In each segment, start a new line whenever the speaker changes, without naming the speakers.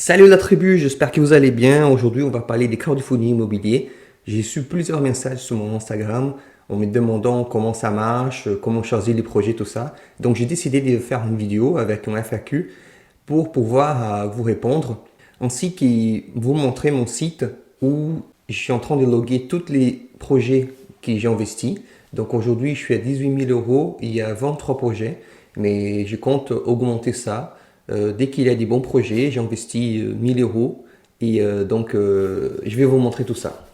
Salut la tribu, j'espère que vous allez bien. Aujourd'hui, on va parler des crowdfunding immobiliers. J'ai reçu plusieurs messages sur mon Instagram en me demandant comment ça marche, comment choisir les projets, tout ça. Donc, j'ai décidé de faire une vidéo avec un FAQ pour pouvoir vous répondre, ainsi que vous montrer mon site où je suis en train de loguer tous les projets que j'ai investis. Donc, aujourd'hui, je suis à 18 000 euros. Il y a 23 projets, mais je compte augmenter ça. Dès qu'il y a des bons projets, j'ai investi 1000 euros et je vais vous montrer tout ça.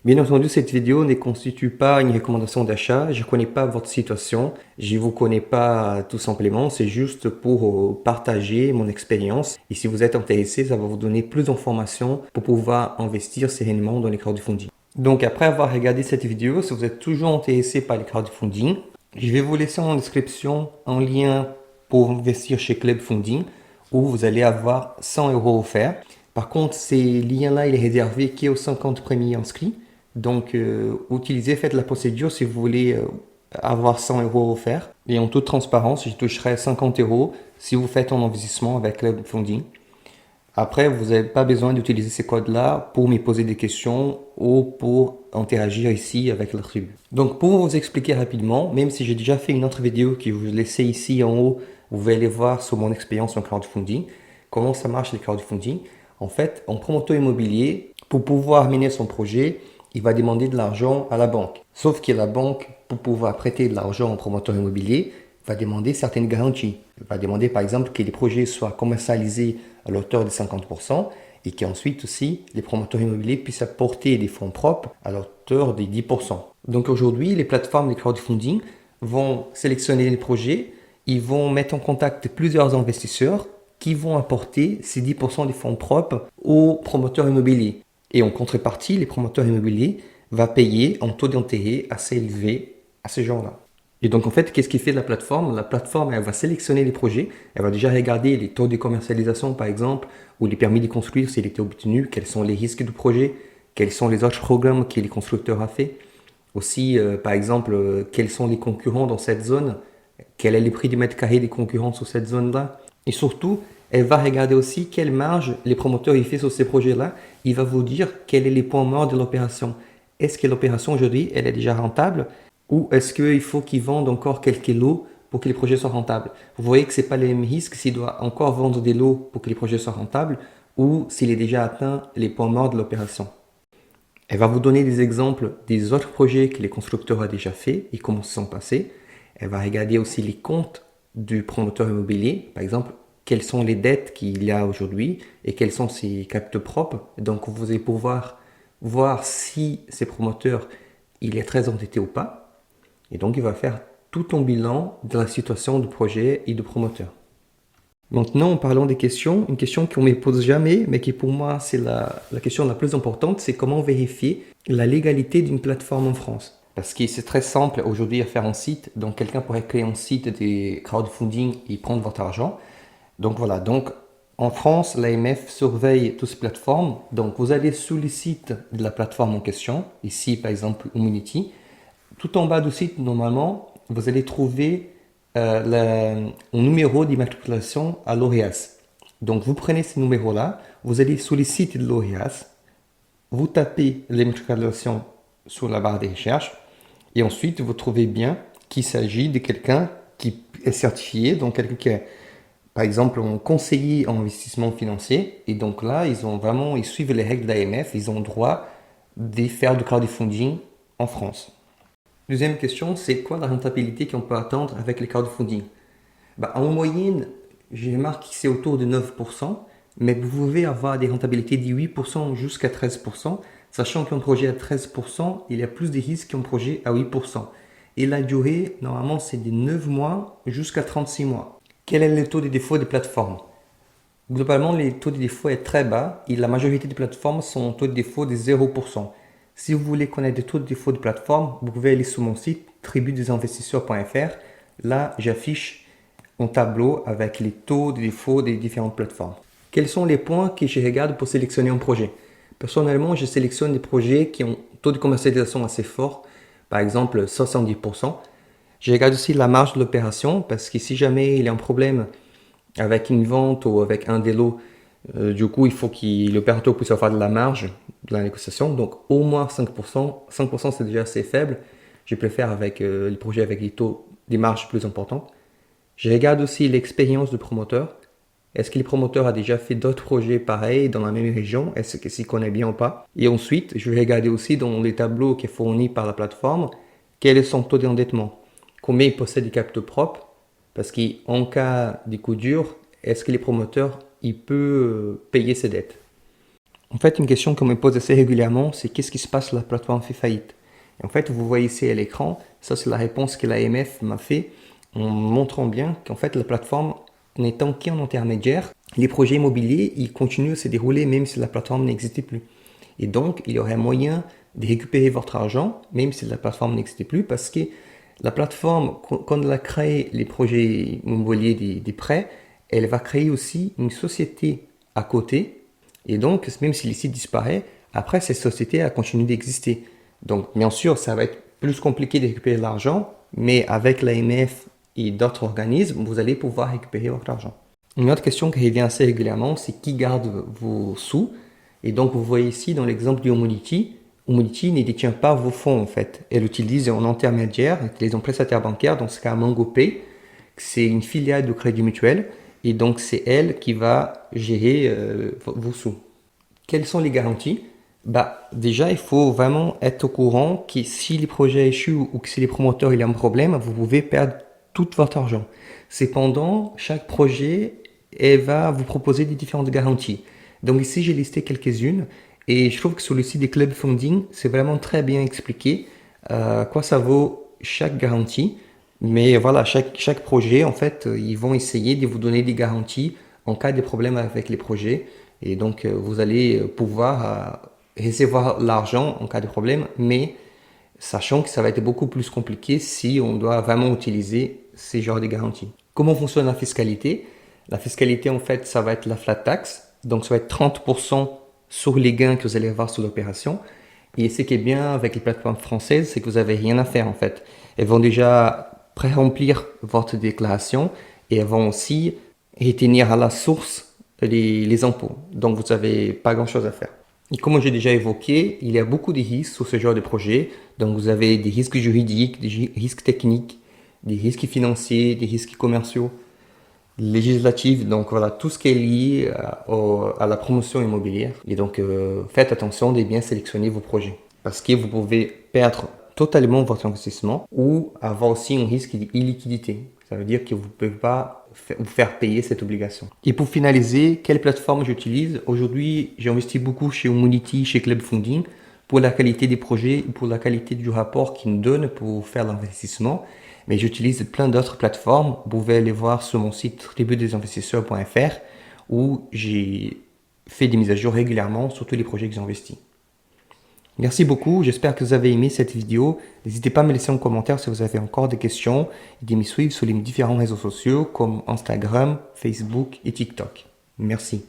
Bien entendu, cette vidéo ne constitue pas une recommandation d'achat. Je ne connais pas votre situation. Je ne vous connais pas tout simplement. C'est juste pour partager mon expérience. Et si vous êtes intéressé, ça va vous donner plus d'informations pour pouvoir investir sereinement dans les crowdfunding. Donc, après avoir regardé cette vidéo, si vous êtes toujours intéressé par les crowdfunding, je vais vous laisser en description un lien pour investir chez Club Funding où vous allez avoir 100 euros offerts. Par contre, ces liens-là, il est réservé qu'aux 50 premiers inscrits. Donc, faites la procédure si vous voulez avoir 100 euros offerts. Et en toute transparence, je toucherai 50 euros si vous faites un investissement avec Club Funding. Après, vous n'avez pas besoin d'utiliser ces codes-là pour me poser des questions ou pour interagir ici avec la tribu. Donc, pour vous expliquer rapidement, même si j'ai déjà fait une autre vidéo que vous laissez ici en haut, vous allez voir sur mon expérience en crowdfunding, comment ça marche les crowdfunding. En fait, un promoteur immobilier, pour pouvoir mener son projet, il va demander de l'argent à la banque. Sauf que la banque, pour pouvoir prêter de l'argent au promoteur immobilier, va demander certaines garanties. Il va demander par exemple que les projets soient commercialisés à l'auteur de 50% et qu'ensuite aussi les promoteurs immobiliers puissent apporter des fonds propres à l'auteur de 10%. Donc aujourd'hui, les plateformes de crowdfunding vont sélectionner les projets, ils vont mettre en contact plusieurs investisseurs qui vont apporter ces 10% des fonds propres aux promoteurs immobiliers. Et en contrepartie, les promoteurs immobiliers vont payer un taux d'intérêt assez élevé à ces gens-là. Et donc, en fait, qu'est-ce qui fait la plateforme? La plateforme, elle va sélectionner les projets. Elle va déjà regarder les taux de commercialisation, par exemple, ou les permis de construire s'il était obtenu, quels sont les risques du projet, quels sont les autres programmes que les constructeurs ont fait. Aussi, par exemple, quels sont les concurrents dans cette zone, quel est le prix du mètre carré des concurrents sur cette zone-là. Et surtout, elle va regarder aussi quelle marge les promoteurs y font sur ces projets-là. Il va vous dire quel est les points morts de l'opération. Est-ce que l'opération aujourd'hui, elle est déjà rentable? Ou est-ce qu'il faut qu'ils vendent encore quelques lots pour que les projets soient rentables? Vous voyez que ce n'est pas les mêmes risques s'il doit encore vendre des lots pour que les projets soient rentables ou s'il est déjà atteint les points morts de l'opération. Elle va vous donner des exemples des autres projets que les constructeurs ont déjà fait et comment se sont passés. Elle va regarder aussi les comptes du promoteur immobilier. Par exemple, quelles sont les dettes qu'il y a aujourd'hui et quels sont ses capitaux propres. Donc, vous allez pouvoir voir si ces promoteurs, il est très endetté ou pas. Et donc, il va faire tout un bilan de la situation du projet et du promoteur. Maintenant, en parlant des questions, une question qu'on ne me pose jamais, mais qui pour moi, c'est la question la plus importante, c'est comment vérifier la légalité d'une plateforme en France. Parce que c'est très simple aujourd'hui à faire un site. Donc, quelqu'un pourrait créer un site de crowdfunding et prendre votre argent. Donc, voilà. Donc, en France, l'AMF surveille toutes ces plateformes. Donc, vous allez sur le site de la plateforme en question. Ici, par exemple, Humanity. Tout en bas du site, normalement, vous allez trouver un numéro d'immatriculation à l'OREAS. Donc, vous prenez ce numéro-là, vous allez sur le site de l'OREAS, vous tapez l'immatriculation sur la barre de recherche, et ensuite, vous trouvez bien qu'il s'agit de quelqu'un qui est certifié, donc quelqu'un qui est, par exemple, un conseiller en investissement financier. Et donc là, ils suivent les règles de l'AMF, ils ont le droit de faire du crowdfunding en France. Deuxième question, c'est quoi la rentabilité qu'on peut attendre avec les crowdfunding? En moyenne, j'ai remarqué que c'est autour de 9%, mais vous pouvez avoir des rentabilités de 8% jusqu'à 13%, sachant qu'un projet à 13%, il y a plus de risques qu'un projet à 8%. Et la durée, normalement, c'est de 9 mois jusqu'à 36 mois. Quel est le taux de défaut des plateformes? Globalement, le taux de défaut est très bas et la majorité des plateformes sont au taux de défaut de 0%. Si vous voulez connaître les taux de défaut de plateforme, vous pouvez aller sur mon site tribudesinvestisseurs.fr. Là, j'affiche un tableau avec les taux de défaut des différentes plateformes. Quels sont les points que je regarde pour sélectionner un projet? Personnellement, je sélectionne des projets qui ont un taux de commercialisation assez fort, par exemple 70%. Je regarde aussi la marge de l'opération parce que si jamais il y a un problème avec une vente ou avec un des lots, Du coup, il faut que l'opérateur puisse avoir de la marge de la négociation. Donc, au moins 5%. 5%, c'est déjà assez faible. Je préfère avec les projets avec des taux, des marges plus importantes. Je regarde aussi l'expérience du promoteur. Est-ce que le promoteur a déjà fait d'autres projets pareils dans la même région? Est-ce qu'il s'y connaît bien ou pas? Et ensuite, je vais regarder aussi dans les tableaux qui sont fournis par la plateforme, quel est son taux d'endettement? Combien il possède de capitaux propres? Parce qu'en cas de coup dur, est-ce que les promoteurs il peut payer ses dettes? En fait, une question qu'on me pose assez régulièrement, c'est qu'est-ce qui se passe si la plateforme fait faillite? Et en fait, vous voyez ici à l'écran, ça c'est la réponse que l'AMF m'a fait en montrant bien qu'en fait la plateforme n'étant qu'un intermédiaire, les projets immobiliers ils continuent à se dérouler même si la plateforme n'existait plus. Et donc, il y aurait moyen de récupérer votre argent même si la plateforme n'existait plus parce que la plateforme, quand elle a créé les projets immobiliers des prêts, elle va créer aussi une société à côté. Et donc, même si le site disparaît, après, cette société a continué d'exister. Donc, bien sûr, ça va être plus compliqué de récupérer l'argent, mais avec l'AMF et d'autres organismes, vous allez pouvoir récupérer votre argent. Une autre question qui revient assez régulièrement, c'est qui garde vos sous? Et donc, vous voyez ici dans l'exemple du Homunity, Homunity ne détient pas vos fonds en fait. Elle utilise un intermédiaire, les prestataires bancaires, dans ce cas MangoPay, c'est une filiale de Crédit Mutuel. Et donc, c'est elle qui va gérer vos sous. Quelles sont les garanties? Déjà, il faut vraiment être au courant que si les projets échouent ou que si les promoteurs ont un problème, vous pouvez perdre tout votre argent. Cependant, chaque projet va vous proposer des différentes garanties. Donc ici, j'ai listé quelques-unes et je trouve que sur le site des Club Funding, c'est vraiment très bien expliqué quoi ça vaut chaque garantie. Mais voilà, chaque projet, en fait, ils vont essayer de vous donner des garanties en cas de problème avec les projets. Et donc, vous allez pouvoir recevoir l'argent en cas de problème, mais sachant que ça va être beaucoup plus compliqué si on doit vraiment utiliser ces genres de garanties. Comment fonctionne la fiscalité? La fiscalité, en fait, ça va être la flat tax. Donc, ça va être 30% sur les gains que vous allez avoir sur l'opération. Et ce qui est bien avec les plateformes françaises, c'est que vous n'avez rien à faire, en fait. Elles vont déjà pré-remplir votre déclaration et elles vont aussi retenir à la source les impôts. Donc, vous n'avez pas grand-chose à faire. Et comme j'ai déjà évoqué, il y a beaucoup de risques sur ce genre de projet. Donc, vous avez des risques juridiques, des risques techniques, des risques financiers, des risques commerciaux, législatifs. Donc, voilà, tout ce qui est lié à la promotion immobilière. Et donc, faites attention de bien sélectionner vos projets. Parce que vous pouvez perdre totalement votre investissement ou avoir aussi un risque d'illiquidité. Ça veut dire que vous ne pouvez pas vous faire payer cette obligation. Et pour finaliser, quelle plateforme j'utilise? Aujourd'hui, j'ai investi beaucoup chez Homunity, chez Club Funding pour la qualité des projets, pour la qualité du rapport qu'ils nous donnent pour faire l'investissement. Mais j'utilise plein d'autres plateformes. Vous pouvez aller voir sur mon site tribudesinvestisseurs.fr où j'ai fait des mises à jour régulièrement sur tous les projets que j'ai investis. Merci beaucoup, j'espère que vous avez aimé cette vidéo. N'hésitez pas à me laisser un commentaire si vous avez encore des questions et de me suivre sur les différents réseaux sociaux comme Instagram, Facebook et TikTok. Merci.